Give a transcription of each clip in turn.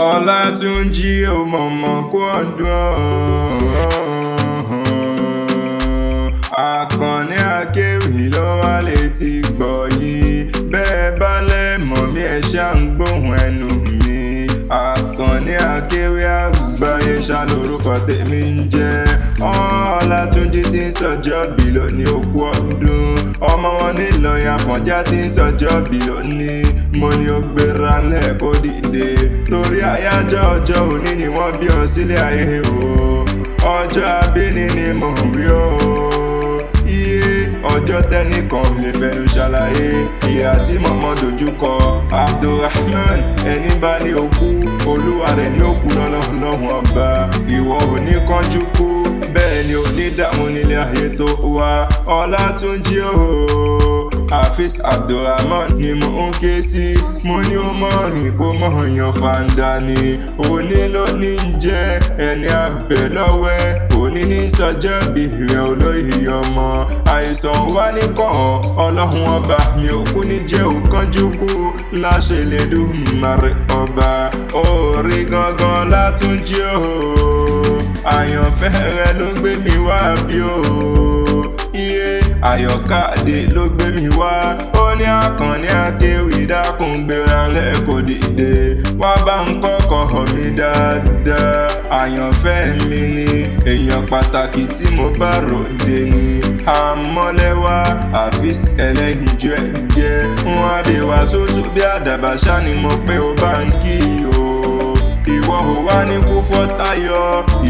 Ọlátúnjí ò mọ̀mọ́ kú ọdún. Akanni Akewi ló wá létí gbọ́ yìí. Bẹ́ẹ̀ bá lẹ́mọ̀ bí ẹ ṣá ń gbóhùn ẹnu mi. Akanni Akewi Agbaye ṣá lórúkọ tèmi ń jẹ́. Ọlátúnjí tí ń sọjọ́ bí lónìí ó kú ọdún. Ọmọ wọn ní Ilorin Afonja tí ń sọjọ́ bí lónìí. Mo ní ó gbéra lẹ̀ kó dìde. Torí àyájọ́ ọjọ́ òní ni wọ́n bí ọ sílé ayé o. Ọjọ́ abíní ni mò ń rí o. Ọjọ́ tẹ́nìkan lè fẹnu ṣàlàyé ìhà tí mọ̀mọ́ dojúkọ. Abdulrahman ẹni bá ní òkú olúwa rẹ̀ ní òkú lọ́lọ́run ọba. Ìwọ ò ní kánjú kú bẹ́ẹ̀ ni ò ní dààmú nílé ayé tó wá. Ọlátúnjí o Hafiz Abdulrahman ni mo ń ké sí. Mo ní ó mọ̀ rìn kó mọ̀ yan fàǹdà ni. Òní ló ní jẹ́ ẹni abẹ lọ́wẹ́. Òní ní sọjọ́ bí rẹ̀ olórí ọmọ. Àìsàn wá ní kàn ọlọ́run ọba mi ò kú ní jẹ́ òkánjú kú. Láṣẹ Elédùmarè ọba orí gangan Látúnjí o. Àyànfẹ́ rẹ ló gbé mi wá bí o. Àyọ̀káde ló gbé mi wá. Ó ní Akanni Akewi dákun gbéra lẹ̀ kó dìde. Wá bá ń kọ́kọ́ mi dáadáa. Àyànfẹ́ mi ni èèyàn pàtàkì tí mo bá ròde ni. Àmọ́lẹ́wà Hafiz ẹlẹ́yinjú ẹ̀jẹ̀. Wọ́n á bí wa tó tún bí àdàbà ṣá ni mo pé ó bá ń kí o. Ìwọ ò wá ní kú fọ́tayọ.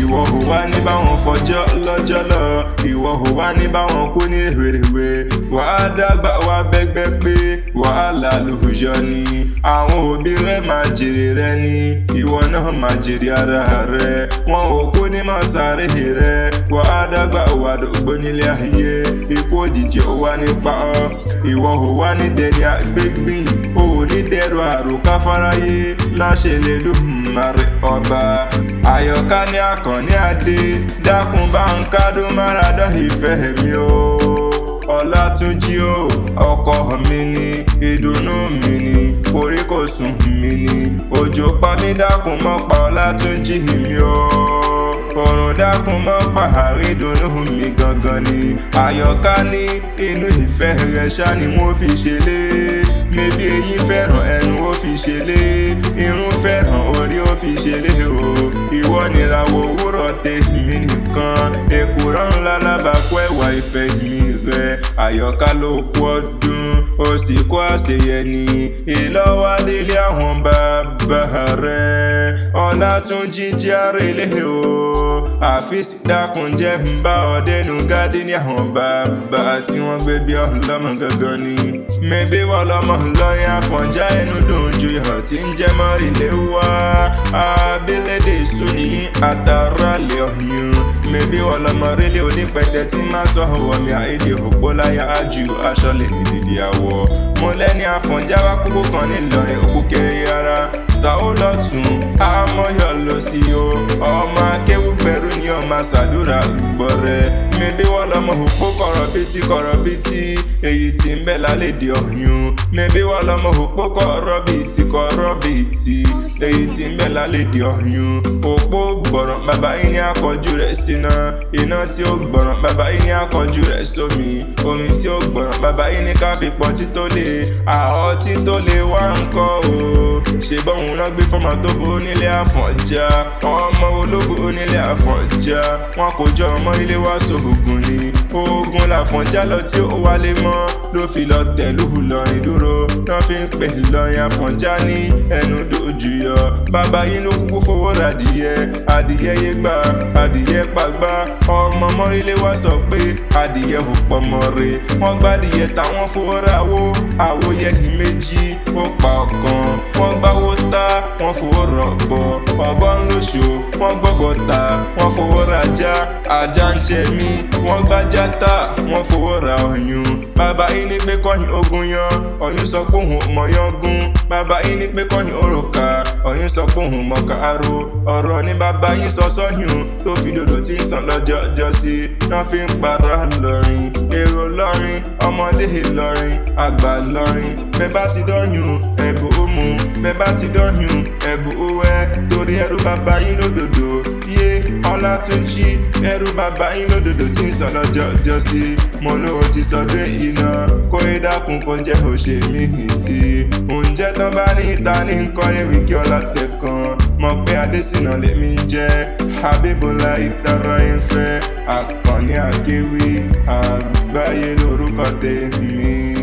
Ìwọ ò wá ní báwọn fọjọ́ lọ́jọ́ lọ. Ìwọ ò wá ní báwọn kú ní rèwerèwe. Wàá dàgbà wá bẹ́gbẹ́ pé wàhálà lóòjọ́ ni. Àwọn òbí rẹ máa jèrè rẹ ni. Ìwọ náà máa jèrè ara rẹ. Wọn ò kú ní máa sáré rẹ. Wàá dàgbà wá dògbó nílé ayé. Ikú òjijì ò wá nípa ọ. Ìwọ ò wá ní dẹni àgbégbìn. O ò ní dẹrù àròká fáráyé. Láṣẹ Elédùmarè ọba. Àyọ̀káni Akanni Adé dákun bá ń kádùn máradán ìfẹ́ mi o. Ọlátúnjí o ọkọ mi ni ìdùnnú mi ni koríkòsùn mi ni. Òjò pa mí dákun mọ́ pa Ọlátúnjí mi o. Òrùn dákun mọ́ pa àrídùnnú mi gangan ni. Àyọ̀káni inú ìfẹ́ rẹ̀ ṣá ni wọ́n fi ṣẹlé. Mébí eyín fẹ́ràn ẹnu ó fi ṣẹlé. Irun fẹ́ràn orí ó fi ṣẹlé o. Ìwọ nìràwọ̀ òwúrọ̀ tèmi nìkan. Èkùrọ́ ńlá lábàkú ẹwà ìfẹ́ mi rẹ̀. Àyọ̀ká ló kú ọdún ó sì kó àṣeyẹ ní. Ìlọ́wádélé àwọn bàbá rẹ̀. Ọlátúnjí jẹ́ àrèlé o. Hafiz dákun jẹ́ ń bá ọdẹnu gádé ní àwọn bàbá tí wọ́n gbé bí ọlọ́mọ gangan ni. Mébí wọ́n lọ́mọ Ilorin Afonja ẹnu dùn ju ìhàn tí ń jẹ́ mọ́rìnlé wá. Abílédè sùnì àtàrà lè ọ̀yún. Mébí wọ́n lọ́mọ rélé onípẹ̀tẹ̀ tí máa sọ ọwọ́ mi àìdè òpó láyà ájú aṣọ lè dìdì àwọ̀. Mo lẹ́ni Afonja wá kúkú kan nílọrin òkú kéré ara. Sàó lọ́tún àmọ́yọ̀ lọ sí o. Ọmọ akéwú gbẹrú ni ọmọ àṣàdúrà gbọ́ rẹ̀. Mébí wọ́n lọ́mọ òpó kọ̀rọ̀bìtì. Èyí tí ń bẹ lálẹ́dì ọ̀yún. Mébí wọ́n lọ́mọ òpó kọ̀rọ̀bìtì. Èyí tí ń bẹ lálẹ́dì ọ̀yún. Òpó gbọ̀ràn bàbá yín ní akọjú rẹ̀ síná. Iná tí ó gbọ̀ràn bàbá yín ní akọjú rẹ̀ sómi. Omi tí ó gbọ̀ràn bàbá yín ní káfípọ̀ tító lè. Àọ́ tító lè wá ń kọ́ o. Ṣé bọ́hùn náà gbé fọ́mọ tó bó nílé Afonja. Ọmọ ológo nílé Afonja. Wọn kò jọ ọmọ ilé wá sóògùn ni. Ogun l'Afonja lọ tí ó wálé mọ́. Ló fi lọ tẹ̀lú Ilorin dúró. Tán fi ń pè Ilorin Afonja ní ẹnu dojú yọ. Bàbá yín ló kúkú fowó radìyẹ. Adìyẹ yé gbà adìyẹ pàgbà. Ọmọ mọ́rílé wá sọ pé adìyẹ ò pọmọ re. Wọ́n gbádìyẹ táwọn fowó rawó. Àwòyẹ ní méjì ó pa ọ̀kan. Wọ́n gbáwó tá wọ́n fowó rọ̀gbọ̀. Ọ̀bọ ń lóṣù wọ́n gbọ́gbọ́ ta wọ́n fowó rajá. Ajá ń jẹ mí wọ́n gbájá tá wọ́n fowó ra ọyún. Bàbá yín ní pé kọ́yìn ogun yan. Ọyún sọ pé òun mọ̀ yangún. Bàbá yín ní pé kọ́yìn òrùka. Ọyún sọ pé òun mọ̀ kàárò. Ọ̀rọ̀ ní bàbá yín sọ sọ́yún. Tó fi dòdò tí ń sàn lọ́jọ́ sí. Náà fi ń para Ilorin. Èrò Ilorin ọmọdé Ilorin àgbà Ilorin. Bẹ́ẹ̀ bá ti dọ́yún ẹ̀bù ó mu bẹ́ẹ̀ bá ti dọ́yún ẹ̀bù ó wẹ́ torí ẹrú bàbá yín lódòdó yé Ọlátúnjí ẹrú bàbá yín lódòdó tí ń sọ̀rọ̀ jọjọ sí mo ló ti sọdún ìná kó e dákun kó jẹ́ òṣèmí hìn sí oúnjẹ tó bá ní ìta ní nkọrin mi kí ọlá tẹ̀ kan mọ̀ pé Adésínà lèmi jẹ́ Habibullah ìtara ìfẹ́ Akanni Akewi Agbaye lórúkọ tèmi.